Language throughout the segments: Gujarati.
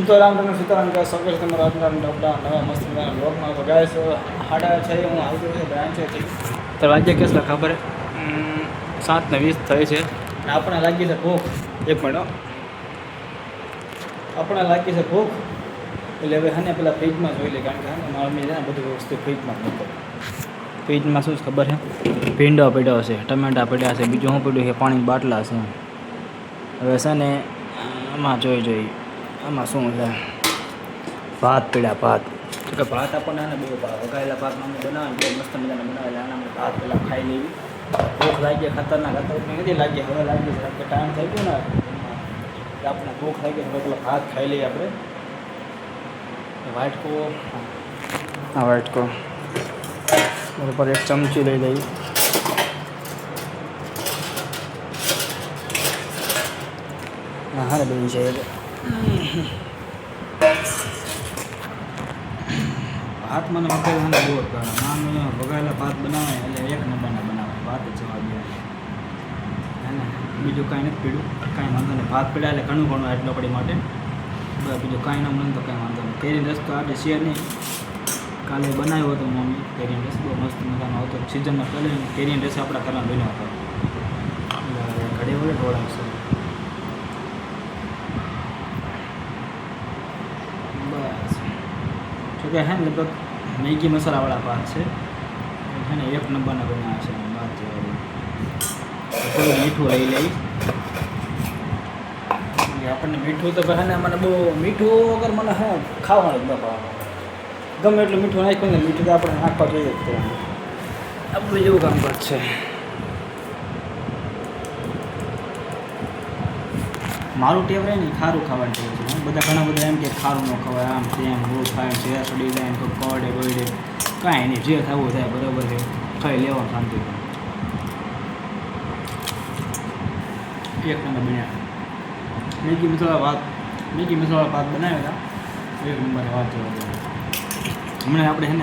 તો રામ તમને સીતારામ કહે સૌકે તમારા આજના નવા મસ્ત મજાના બ્લોગમાં તો ગાય 6:30 હું આવી ગયો છે બ્રાન્ચેથી તો વાગ્યા કેટલા ખબર 7:20 થઈ છે અને આપણે લાગી છે ભૂખ એક મિનિટ આપણે લાગી છે ભૂખ એટલે હવે હને પેલા ફ્રીજમાં જોઈ લે કારણ કે હા મારી છે ને બધું વસ્તુ ફ્રીજમાં જ મૂકો ફ્રીજમાં શું ખબર છે ભીંડો પડ્યો છે ટમેટા પડ્યા છે બીજું શું પડ્યું છે પાણીની બાટલા છે હવે છે ને આમાં જોઈ આમાં શું છે ભાત પીળા ભાત કે ભાત આપણને આને બહુ વઘારેલા ભાત અમે બનાવે બહુ મસ્ત મજાના બનાવેલા આના અમે ભાત પહેલાં ખાઈ લેવી ભૂખ લાગી ખતરનાક નથી લાગી હવે લાગી છે કે ટાઈમ થઈ ગયો ને આપણે ભૂખ લાગી હવે પેલા ભાત ખાઈ લઈએ આપણે વાટકો હા વાટકો બરાબર એક ચમચી લઈ લઈએ હા બેન છે ભાત મને વઘારેલા બહુ ગમે વઘારેલા ભાત બનાવે એટલે એક નંબરના બનાવે ભાત જ જવા દે હે ને બીજું કાંઈ નથી પીડ્યું કાંઈ વાંધો નહીં ભાત પીડ્યા એટલે ઘણું એટલો પડી માટે બસ બીજું કાંઈ ના મળે તો કાંઈ વાંધો નહીં કેરીનો રસ તો આજે શેર નહીં કાલે બનાવ્યો હતો મમ્મી કેરીનો રસ બહુ મસ્ત મજાનો હતો સિઝનમાં પહેલે કેરીનો રસ આપણા ઘરમાં બન્યો હતો ઘડી વડે ઢોળાવશે બસ જોકે હે ને લગભગ મેગી મસાલાવાળા ભાત છે હે ને એક નંબરના બનાવે છે ભાત જેવા થોડું મીઠું લઈ લઈ આપણને મીઠું તો હે ને મને બહુ મીઠું વગર મને હા ખાવાનું જ ન ભાવે ગમે એટલું મીઠું નાખ્યું ને મીઠું તો આપણે નાખવા જોઈએ જ આપણું એવું કામકાજ છે મારું ટેવ રહે ને ખારું ખાવાનું ટેવ છે બધા ઘણા બધા એમ કે ખારું ન ખવાય આમ તેમ બહુ ખાય છે સડી જાય તો કડે બળે કાંઈ નહીં જે થવું થાય બરાબર છે ખાઈ લેવા શાંતિ એક નંબર બન્યા મેગી મસાલા ભાત બનાવ્યા હતા એક નંબર વાત જોવા હમણાં આપણે છે ને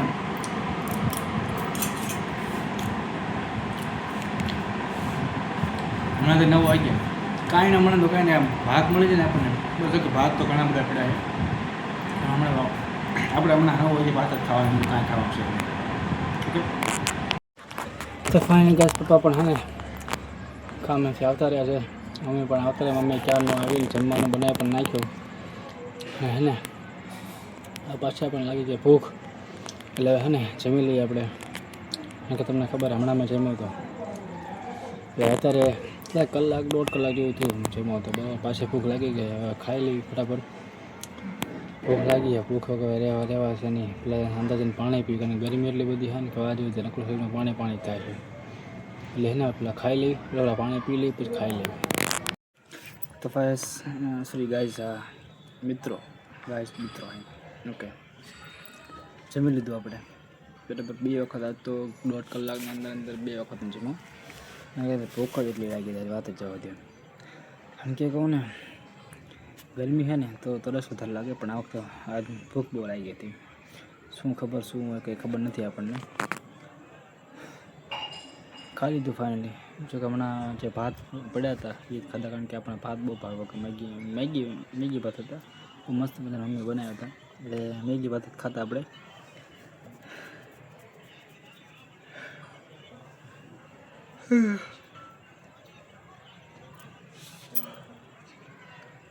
હમણાં તો 9 વાગ્યા કાંઈ ના મળે તો કાંઈ નહીં ભાત મળી જાય ને આપણને બસ કે ભાત તો ઘણા બધા પડ્યા છે આપણે હમણાં 9 વાગે ભાત જ ખાવાનું કાંઈ ખાવાનું છે ઓકે તો ફાઇનલ ગાઈસ પપ્પા પણ હા ને કામેથી આવતા રહ્યા છે મમ્મી પણ આવતા રહ્યા મમ્મી ક્યારનો આવીને જમવાનું બનાવી પણ નાખ્યું હે ને આ પાછા પણ લાગી જાય ભૂખ એટલે હે ને જમી લઈએ આપણે કે તમને ખબર હમણાં મેં જમ્યો હતો અત્યારે કલાક 1.5 કલાક જેવું થયું જમ્યો હતો બરાબર પાછી ભૂખ લાગી ગઈ હવે ખાઈ લેવી ફટાફટ ભૂખ લાગી છે ભૂખ વગર રહેવા છે નહીં પેલા અંદર જઈને પાણી પી કારણ ગરમી એટલી બધી છે ને કે આજે નકલું શરીરમાં પાણી થાય છે એટલે એના પેલા ખાઈ લેવી પેલા પાણી પી લઈ પછી ખાઈ લેવી તો ફાયસ સોરી ગાઈઝ મિત્રો ઓકે જમી લીધું આપણે બરાબર 2 વખત આજ તો 1.5 કલાકની અંદર 2 વખત જમ્યું ભૂખ જ એટલી લાગી જાય વાત જ જવા દે કારણ કે કહું ને ગરમી છે ને તો તરસ વધારે લાગે પણ આ વખતે આજ ભૂખ બહુ લાગી હતી શું ખબર શું હોય કંઈ ખબર નથી આપણને ખાઈ લીધું ફાઇનલી જો કે હમણાં જે ભાત પડ્યા હતા એ જ ખાધા કારણ કે આપણે ભાત બહુ ભાવે કે મેગી ભાત હતા બહુ મસ્ત મજાના મમ્મી બનાવ્યા હતા એટલે મેગી ભાત જ ખાતા આપણે હવે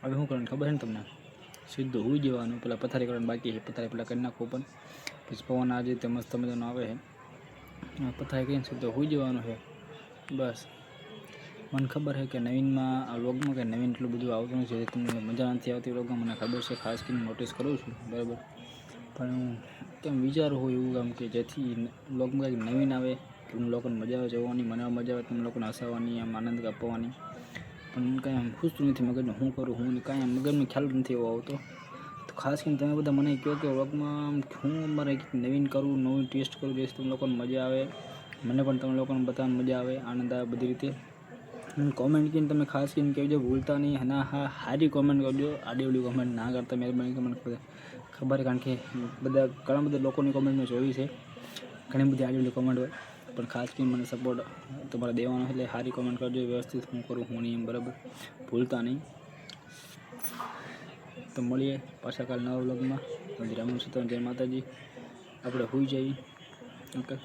શું કરવાનું ખબર છે ને તમને સીધું હોઈ જવાનું પેલા પથારી કરવાનું બાકી છે પથારી પેલા કરી નાખવું પણ પછી પવન આજે રીતે મસ્ત મજાનો આવે છે પથારી કરીને સીધું હોઈ જવાનું છે બસ મને ખબર છે કે નવીનમાં આ વ્લોગમાં કંઈ નવીન એટલું બધું આવતું નથી તમને મજા નથી આવતી વ્લોગમાં મને ખબર છે ખાસ કરીને નોટિસ કરું છું બરાબર પણ હું કેમ વિચારું હોય એવું કામ કે જેથી વ્લોગમાં કંઈક નવીન આવે તમને લોકોને મજા આવે જોવાની મને મજા આવે તમને લોકોને હસાવવાની આમ આનંદ આપવાની પણ કાંઈ આમ ખુશતું નથી મગજમાં શું કરું હું કાંઈ આમ મગજમાં ખ્યાલ નથી એવો આવતો તો ખાસ કરીને તમે બધા મને કહો કે વ્લોગમાં હું મારે નવીન કરું નવું ટેસ્ટ કરું જેથી તમને લોકોને મજા આવે મને પણ તમે લોકોને બધાને મજા આવે આનંદ આવે બધી રીતે કોમેન્ટ કરીને તમે ખાસ કરીને કહેજો ભૂલતા નહીં ના હા સારી કોમેન્ટ કરજો આડીવડી કોમેન્ટ ના કરતા મહેરબાની કે મને ખબર કારણ કે ઘણા બધા લોકોની કોમેન્ટ મેં જોઈ છે ઘણી બધી આડીવડી કોમેન્ટ હોય પણ ખાસ કરીને મને સપોર્ટ તમારે દેવાનો એટલે સારી કોમેન્ટ કરજો વ્યવસ્થિત હું કરું હું નહીં એમ બરાબર ભૂલતા નહીં તો તો મળીએ પાછા કાલ નવા વ્લોગમાં. રામન સીતા જય માતાજી. આપણે હોઈ જઈએ. ઓકે.